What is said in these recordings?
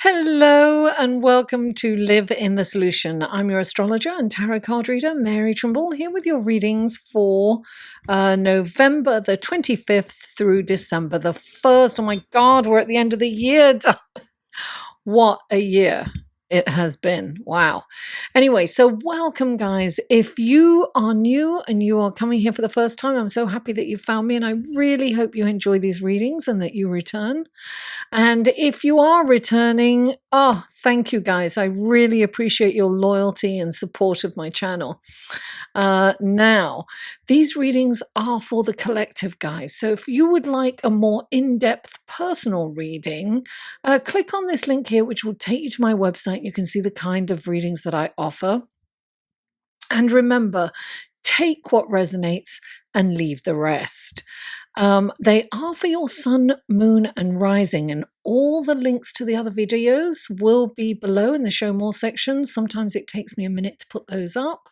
Hello and welcome to Live in the Solution. I'm your astrologer and tarot card reader, Mary Trimble, here with your readings for November the 25th through December the 1st. Oh my God, we're at the end of the year. What a year it has been. Wow. Anyway, so welcome, guys. If you are new and you are coming here for the first time, I'm so happy that you found me, and I really hope you enjoy these readings and that you return. And if you are returning, thank you, guys. I really appreciate your loyalty and support of my channel. Now, these readings are for the collective, guys. So if you would like a more in-depth personal reading, click on this link here, which will take you to my website. You can see the kind of readings that I offer. And remember, take what resonates and leave the rest. They are for your sun, moon, and rising, and all the links to the other videos will be below in the show more section. Sometimes it takes me a minute to put those up,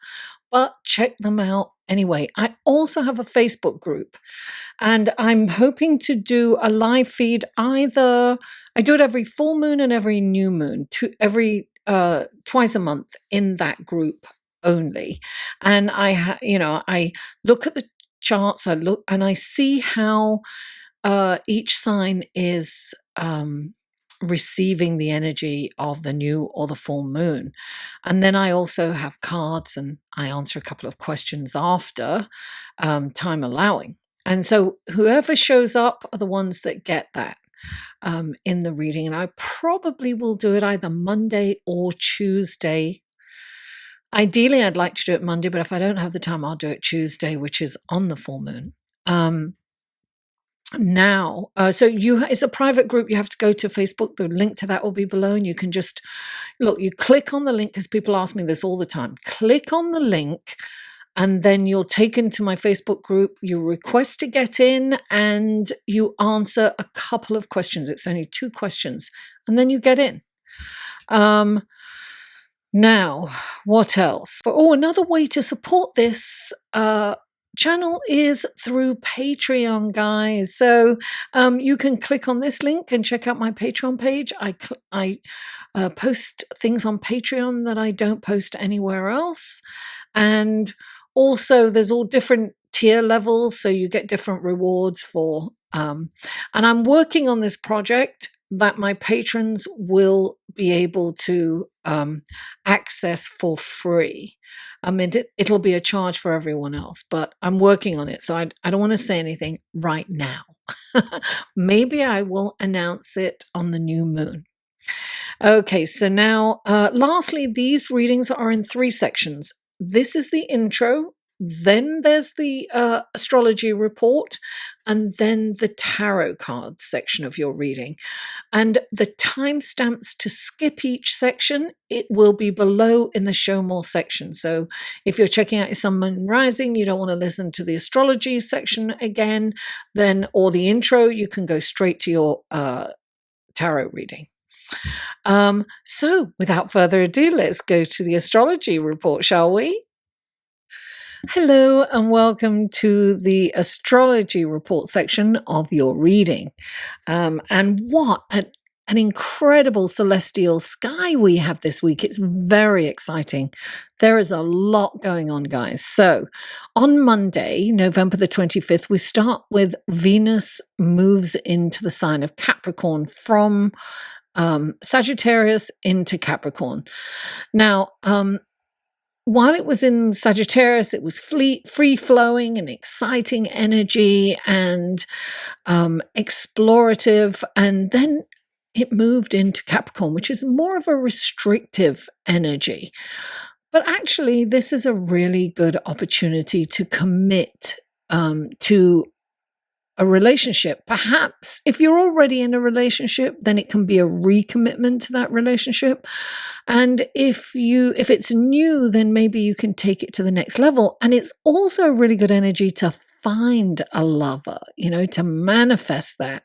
but check them out anyway. I also have a Facebook group, and I'm hoping to do a live feed. I do it every full moon and every new moon, twice a month in that group only. And I look at the charts, I look and I see how each sign is receiving the energy of the new or the full moon. And then I also have cards, and I answer a couple of questions after, time allowing. And so whoever shows up are the ones that get that in the reading. And I probably will do it either Monday or Tuesday. Ideally, I'd like to do it Monday, but if I don't have the time, I'll do it Tuesday, which is on the full moon. It's a private group. You have to go to Facebook. The link to that will be below, and you can just look. You click on the link, because people ask me this all the time. Click on the link, and then you're taken to my Facebook group. You request to get in, and you answer a couple of questions. It's only 2 questions, and then you get in. Now, what else? Another way to support this channel is through Patreon, guys. So you can click on this link and check out my Patreon page. I post things on Patreon that I don't post anywhere else. And also there's all different tier levels, so you get different rewards for, and I'm working on this project that my patrons will be able to access for free. I mean, it'll be a charge for everyone else, but I'm working on it. So I don't want to say anything right now. Maybe I will announce it on the new moon. Okay, so now, lastly, these readings are in 3 sections. This is the intro. Then there's the astrology report, and then the tarot card section of your reading. And the timestamps to skip each section, it will be below in the show more section. So if you're checking out your sun, moon, rising, you don't want to listen to the astrology section again, or the intro, you can go straight to your tarot reading. So without further ado, let's go to the astrology report, shall we? Hello and welcome to the astrology report section of your reading. And what an incredible celestial sky we have this week. It's very exciting. There is a lot going on, guys. So on Monday, November the 25th, we start with Venus moves into the sign of Capricorn from Sagittarius into Capricorn. Now, while it was in Sagittarius, it was free-flowing and exciting energy and explorative. And then it moved into Capricorn, which is more of a restrictive energy. But actually, this is a really good opportunity to commit to a relationship. Perhaps if you're already in a relationship, then it can be a recommitment to that relationship. And if it's new, then maybe you can take it to the next level. And it's also really good energy to find a lover, to manifest that.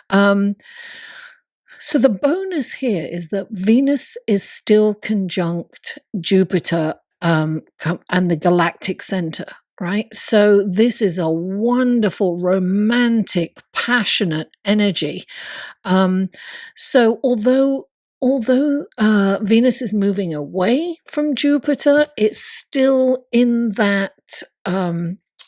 So the bonus here is that Venus is still conjunct Jupiter and the galactic center. Right? So this is a wonderful, romantic, passionate energy. So although although Venus is moving away from Jupiter, it's still in that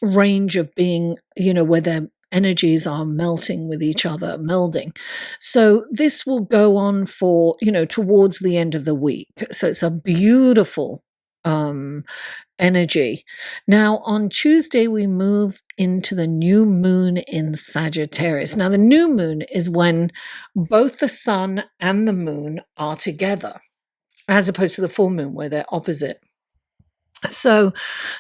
range of being, where their energies are melting with each other, melding. So this will go on for, towards the end of the week. So it's a beautiful energy. Now, on Tuesday, we move into the new moon in Sagittarius. Now, the new moon is when both the sun and the moon are together, as opposed to the full moon where they're opposite. So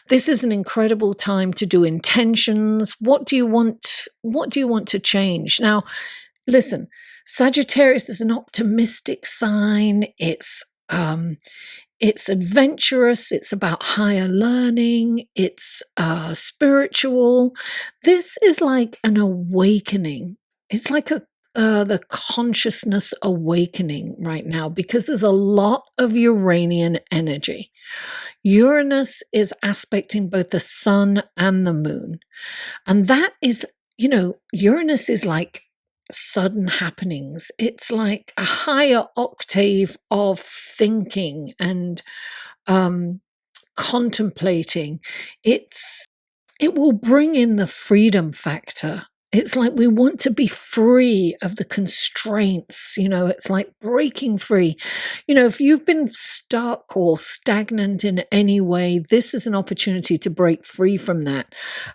this is an incredible time to do intentions. What do you want to change? Now, listen, Sagittarius is an optimistic sign. It's adventurous. It's about higher learning. It's spiritual. This is like an awakening. It's like the consciousness awakening right now, because there's a lot of Uranian energy. Uranus is aspecting both the sun and the moon. And that is, Uranus is like sudden happenings. It's like a higher octave of thinking and contemplating. It will bring in the freedom factor. It's like we want to be free of the constraints, it's like breaking free. If you've been stuck or stagnant in any way, this is an opportunity to break free from that.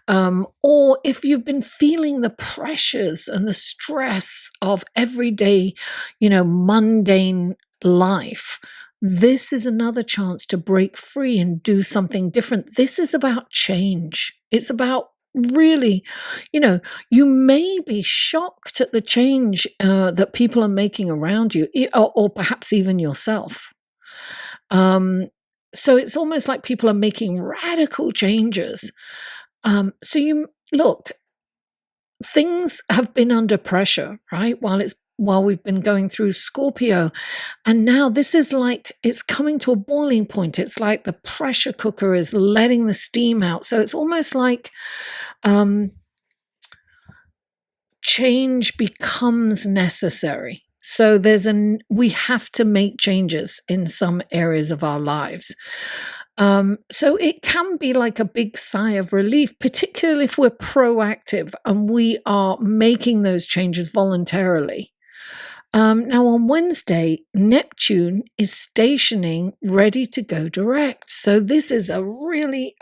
Or if you've been feeling the pressures and the stress of everyday, mundane life, this is another chance to break free and do something different. This is about change. It's about really, you may be shocked at the change that people are making around you, or perhaps even yourself. So it's almost like people are making radical changes. So you look, things have been under pressure, right? While we've been going through Scorpio, and now this is like it's coming to a boiling point. It's like the pressure cooker is letting the steam out. So it's almost like change becomes necessary. So we have to make changes in some areas of our lives. So it can be like a big sigh of relief, particularly if we're proactive and we are making those changes voluntarily. Now on Wednesday, Neptune is stationing ready to go direct. So this is a really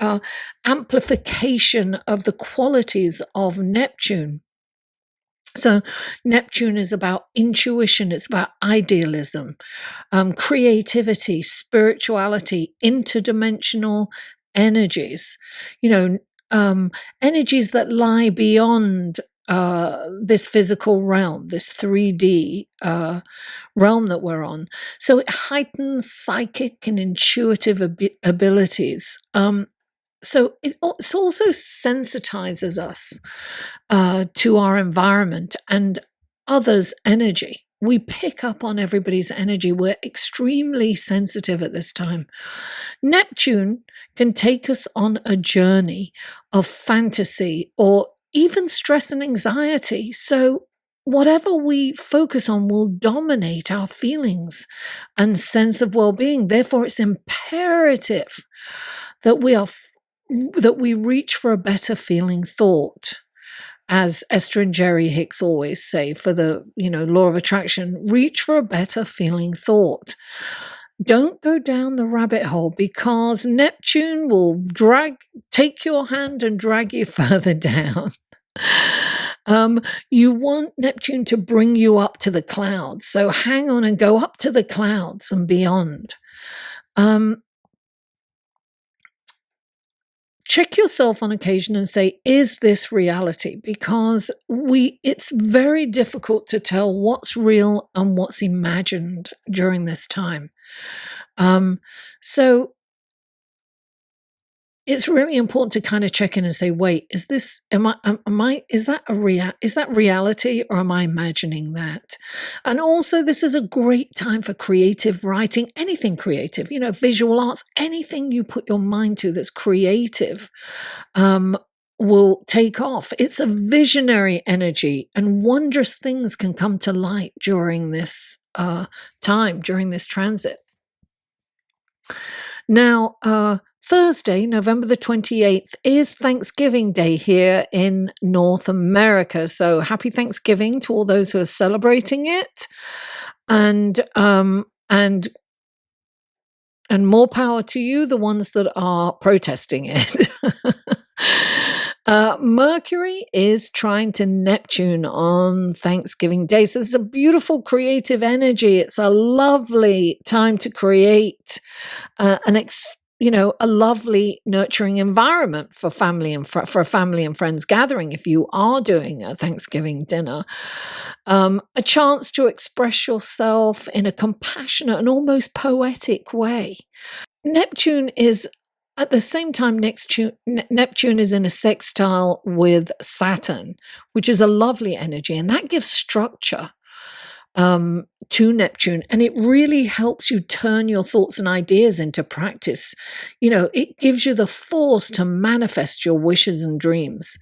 amplification of the qualities of Neptune. So Neptune is about intuition, it's about idealism, creativity, spirituality, interdimensional energies, energies that lie beyond this physical realm, this 3D realm that we're on. So it heightens psychic and intuitive abilities. So it also sensitizes us to our environment and others' energy. We pick up on everybody's energy. We're extremely sensitive at this time. Neptune can take us on a journey of fantasy or even stress and anxiety. So whatever we focus on will dominate our feelings and sense of well-being. Therefore, it's imperative that we reach for a better feeling thought. As Esther and Jerry Hicks always say, for the law of attraction, reach for a better feeling thought. Don't go down the rabbit hole, because Neptune will take your hand and drag you further down. You want Neptune to bring you up to the clouds. So hang on and go up to the clouds and beyond. Check yourself on occasion and say, is this reality? Because it's very difficult to tell what's real and what's imagined during this time. So it's really important to kind of check in and say, wait, is that reality, or am I imagining that? And also, this is a great time for creative writing, anything creative, visual arts, anything you put your mind to that's creative, will take off. It's a visionary energy, and wondrous things can come to light during this time during this transit. Now, Thursday, November the 28th, is Thanksgiving Day here in North America. So happy Thanksgiving to all those who are celebrating it. And more power to you, the ones that are protesting it. Mercury is trine to Neptune on Thanksgiving Day. So it's a beautiful creative energy. It's a lovely time to create a lovely nurturing environment for family and for a family and friends gathering. If you are doing a Thanksgiving dinner, a chance to express yourself in a compassionate and almost poetic way. Neptune is at the same time, Neptune is in a sextile with Saturn, which is a lovely energy, and that gives structure to Neptune, and it really helps you turn your thoughts and ideas into practice. It gives you the force to manifest your wishes and dreams.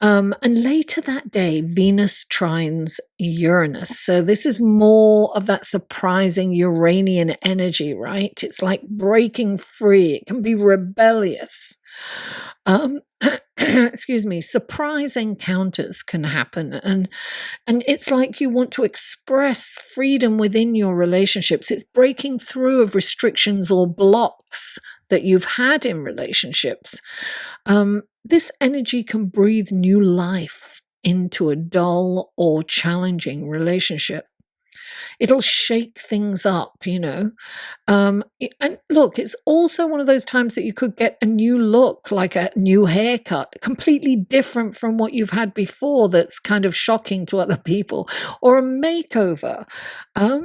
And later that day, Venus trines Uranus. So this is more of that surprising Uranian energy, right? It's like breaking free. It can be rebellious. Excuse me, surprise encounters can happen. And it's like you want to express freedom within your relationships. It's breaking through of restrictions or blocks that you've had in relationships. This energy can breathe new life into a dull or challenging relationship. It'll shake things up, And look, it's also one of those times that you could get a new look, like a new haircut, completely different from what you've had before that's kind of shocking to other people, or a makeover. A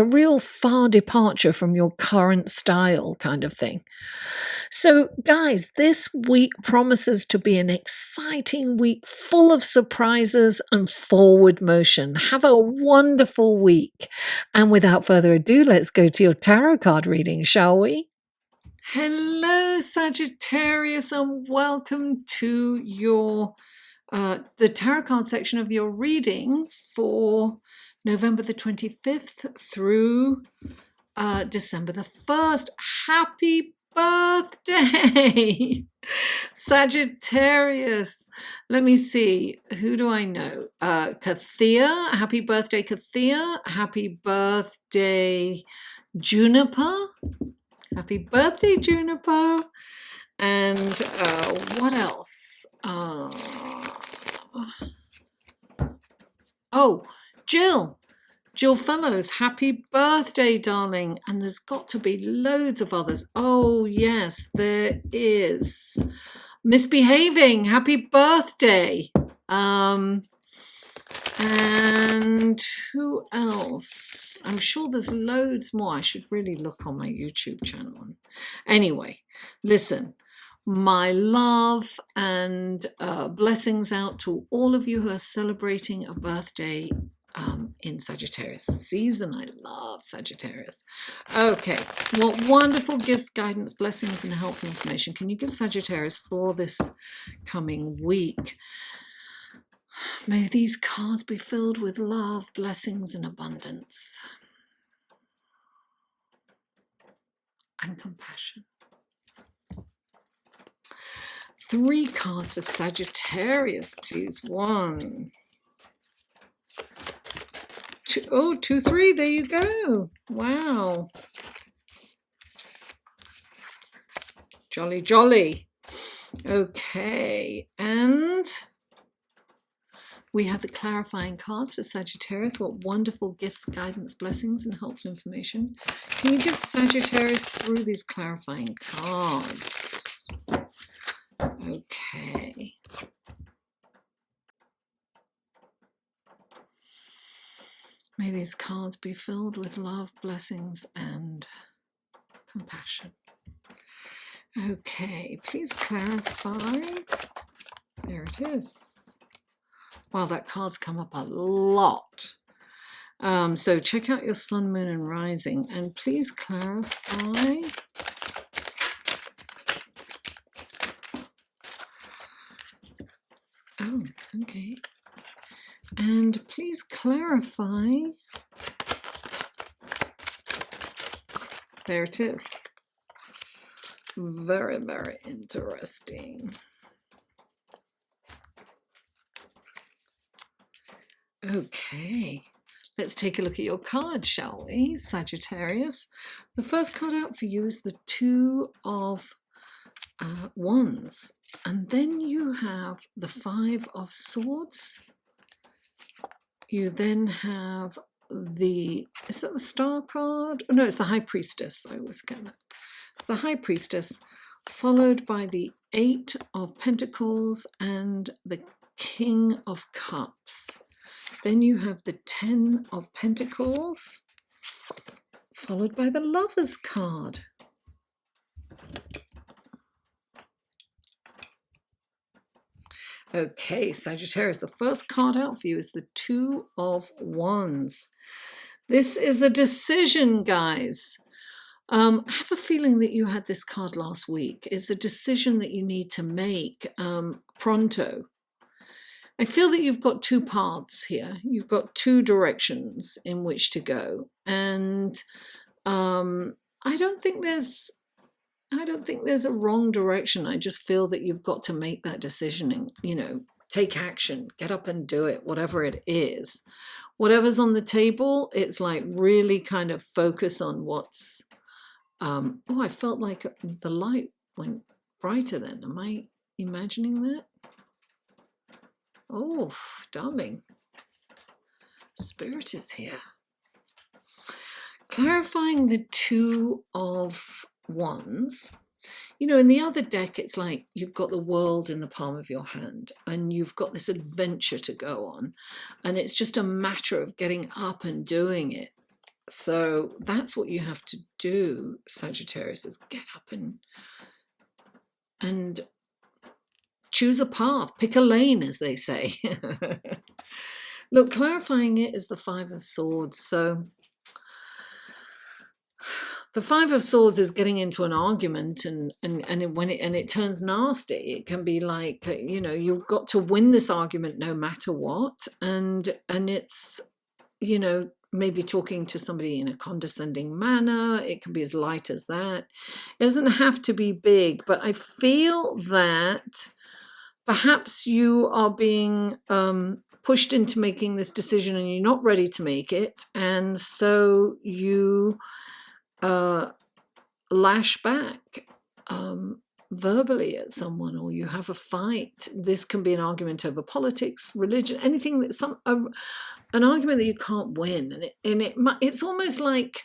real far departure from your current style kind of thing. So, guys, this week promises to be an exciting week full of surprises and forward motion. Have a wonderful week. And without further ado, let's go to your tarot card reading, shall we? Hello, Sagittarius, and welcome to your the tarot card section of your reading for November the 25th through December the 1st. Happy birthday, Sagittarius. Let me see. Who do I know? Kathia. Happy birthday, Kathia. Happy birthday, Juniper. Happy birthday, Juniper. And what else? Jill Fellows, happy birthday, darling. And there's got to be loads of others. Oh, yes, there is. Misbehaving, happy birthday. And who else? I'm sure there's loads more. I should really look on my YouTube channel. Anyway, listen. My love and blessings out to all of you who are celebrating a birthday in Sagittarius season. I love Sagittarius. Okay, what wonderful gifts, guidance, blessings, and helpful information can you give Sagittarius for this coming week? May these cards be filled with love, blessings, and abundance, and compassion. 3 cards for Sagittarius, please. 1, 2, oh, 2, 3, there you go. Wow. Jolly, jolly. Okay, and we have the clarifying cards for Sagittarius. What wonderful gifts, guidance, blessings, and helpful information can you give Sagittarius through these clarifying cards? Okay. May these cards be filled with love, blessings, and compassion. Okay, please clarify. There it is. Wow, that card's come up a lot. So check out your sun, moon, and rising, and please clarify. Oh, okay. And please clarify. There it is. Very, very interesting. Okay, let's take a look at your card, shall we, Sagittarius? The first card out for you is the Two of Wands, and then you have the Five of Swords. You then have is that the Star card? Oh, no, it's the High Priestess. I always get that. It's the High Priestess, followed by the Eight of Pentacles and the King of Cups. Then you have the Ten of Pentacles, followed by the Lovers card. Okay, Sagittarius, the first card out for you is the Two of Wands. This is a decision, guys. I have a feeling that you had this card last week. It's a decision that you need to make pronto. I feel that you've got two paths here. You've got two directions in which to go, and I don't think there's a wrong direction. I just feel that you've got to make that decision and, take action, get up and do it, whatever it is. Whatever's on the table, it's like really kind of focus on what's, I felt like the light went brighter then. Am I imagining that? Oh, darling. Spirit is here. Clarifying the Two of Wands. In the other deck, it's like you've got the world in the palm of your hand and you've got this adventure to go on. And it's just a matter of getting up and doing it. So that's what you have to do, Sagittarius, is get up and choose a path, pick a lane, as they say. Look, clarifying it is the Five of Swords. So the Five of Swords is getting into an argument, and when it turns nasty, it can be like, you've got to win this argument no matter what, and it's, maybe talking to somebody in a condescending manner. It can be as light as that. It doesn't have to be big, but I feel that perhaps you are being pushed into making this decision and you're not ready to make it, and so you lash back verbally at someone, or you have a fight. This can be an argument over politics, religion, anything that's an argument that you can't win, and it's almost like,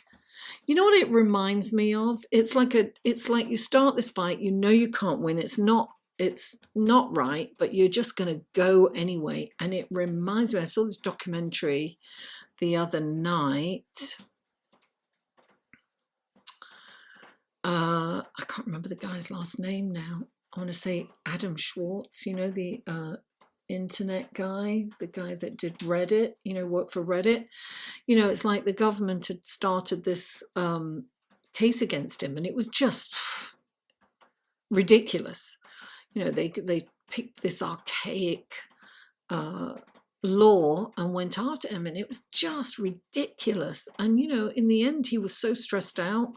you know what it reminds me of? It's like you start this fight, you can't win. It's not right, but you're just going to go anyway. And it reminds me, I saw this documentary the other night. I can't remember the guy's last name now. I want to say Adam Schwartz, the internet guy, the guy that did Reddit, worked for Reddit. It's like the government had started this case against him, and it was just ridiculous. They picked this archaic law and went after him, and it was just ridiculous. And in the end, he was so stressed out.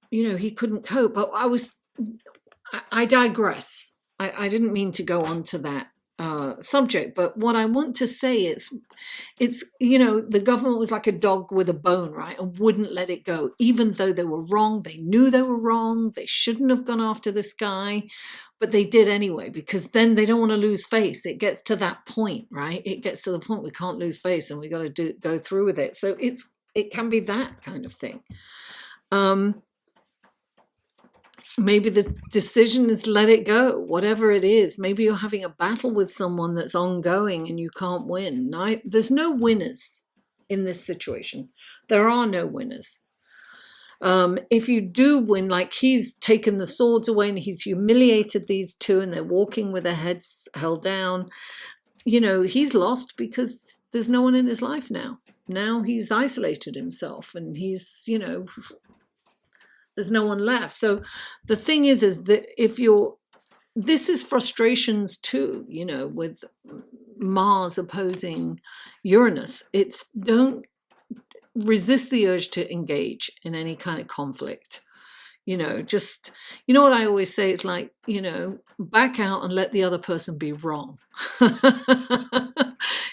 He couldn't cope. But I digress. I didn't mean to go on to that subject, but what I want to say is, it's, the government was like a dog with a bone, right? And wouldn't let it go, even though they were wrong. They knew they were wrong. They shouldn't have gone after this guy, but they did anyway, because then they don't want to lose face. It gets to that point, right? It gets to the point we can't lose face, and we got to go through with it. So it can be that kind of thing. Maybe the decision is let it go, whatever it is. Maybe you're having a battle with someone that's ongoing and you can't win. There's no winners in this situation. There are no winners. If you do win, like he's taken the swords away and he's humiliated these two and they're walking with their heads held down, he's lost because there's no one in his life now. Now he's isolated himself and he's, there's no one left. So the thing is that this is frustrations too, with, Mars opposing Uranus. It's don't resist the urge to engage in any kind of conflict. Just, what I always say, it's like, back out and let the other person be wrong.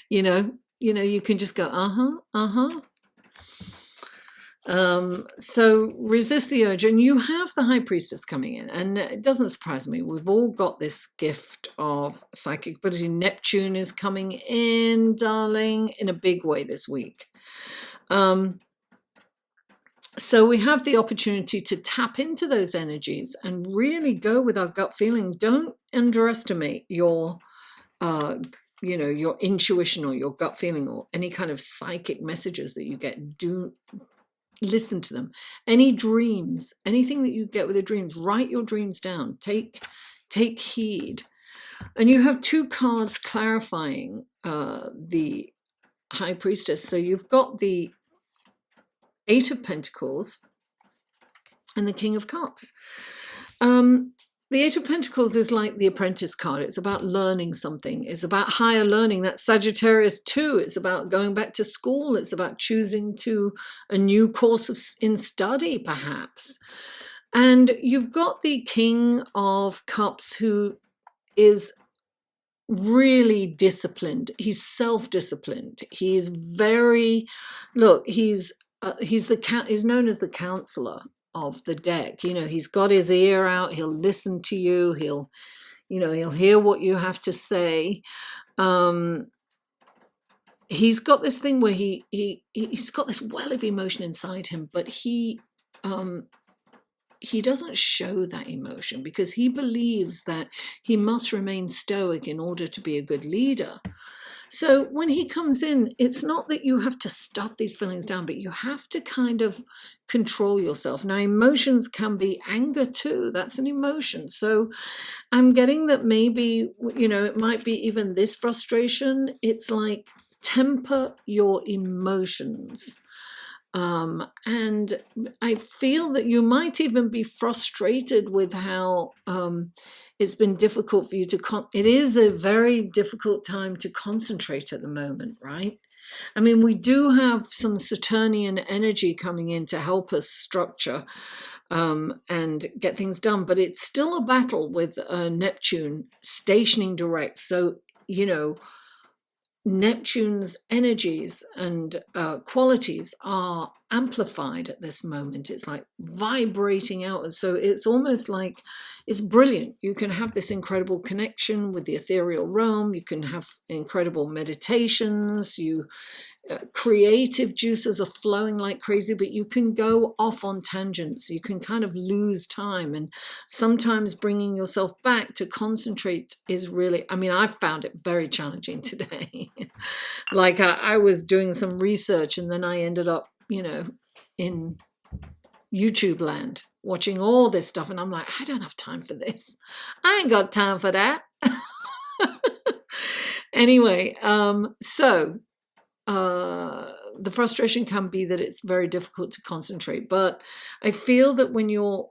You can just go, so resist the urge. And you have the High Priestess coming in, and it doesn't surprise me. We've all got this gift of psychic ability. Neptune is coming in, darling, in a big way this week. So we have the opportunity to tap into those energies and really go with our gut feeling. Don't underestimate your intuition or your gut feeling or any kind of psychic messages that you get. Do listen to them. Any dreams, anything that you get with the dreams, write your dreams down. Take heed. And you have 2 cards clarifying the High Priestess. So you've got the 8 of Pentacles and the King of Cups. The 8 of Pentacles is like the Apprentice card. It's about learning something. It's about higher learning. That's Sagittarius too. It's about going back to school. It's about choosing to a new course in study, perhaps. And you've got the King of Cups, who is really disciplined. He's self-disciplined. He's very, he's known as the counselor of the deck. He's got his ear out. He'll listen to you. He'll hear what you have to say. He's got this thing where he's got this well of emotion inside him, but he doesn't show that emotion because he believes that he must remain stoic in order to be a good leader. So when he comes in, it's not that you have to stuff these feelings down, but you have to kind of control yourself. Now, emotions can be anger too. That's an emotion. So I'm getting that maybe, it might be even this frustration. It's like temper your emotions. And I feel that you might even be frustrated with how it's been difficult for you to it is a very difficult time to concentrate at the moment, right? I mean, we do have some Saturnian energy coming in to help us structure and get things done, but it's still a battle with Neptune stationing direct. So, Neptune's energies and qualities are amplified at this moment. It's like vibrating out. So it's almost like it's brilliant. You can have this incredible connection with the ethereal realm. You can have incredible meditations. Creative juices are flowing like crazy, but you can go off on tangents. You can kind of lose time, and sometimes bringing yourself back to concentrate is really, I found it very challenging today. Like I was doing some research and then I ended up, in YouTube land watching all this stuff, and I'm like, I don't have time for this. I ain't got time for that. Anyway, the frustration can be that it's very difficult to concentrate. But I feel that when you're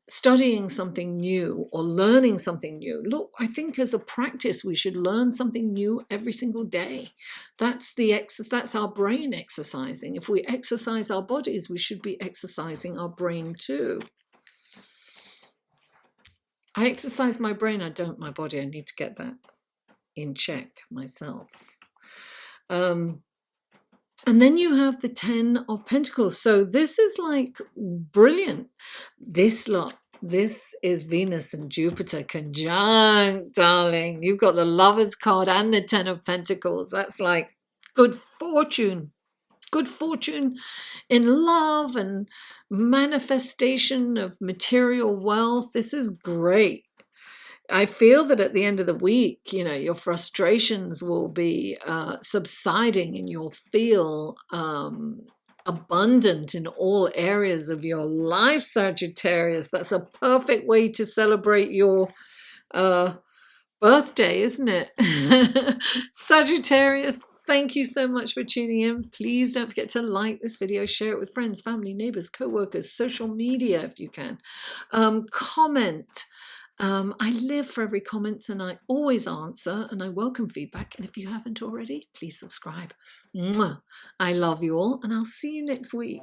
studying something new or learning something new, look, I think as a practice, we should learn something new every single day. That's that's our brain exercising. If we exercise our bodies, we should be exercising our brain too. I exercise my brain, I don't my body. I need to get that in check myself. And then you have the 10 of Pentacles. So this is like brilliant. This is Venus and Jupiter conjunct, darling. You've got the Lovers card and the 10 of Pentacles. That's like good fortune. Good fortune in love and manifestation of material wealth. This is great. I feel that at the end of the week, your frustrations will be subsiding and you'll feel abundant in all areas of your life, Sagittarius. That's a perfect way to celebrate your birthday, isn't it? Sagittarius, thank you so much for tuning in. Please don't forget to like this video, share it with friends, family, neighbors, co-workers, social media if you can. Comment. I live for every comment and I always answer and I welcome feedback. And if you haven't already, please subscribe. Mwah. I love you all and I'll see you next week.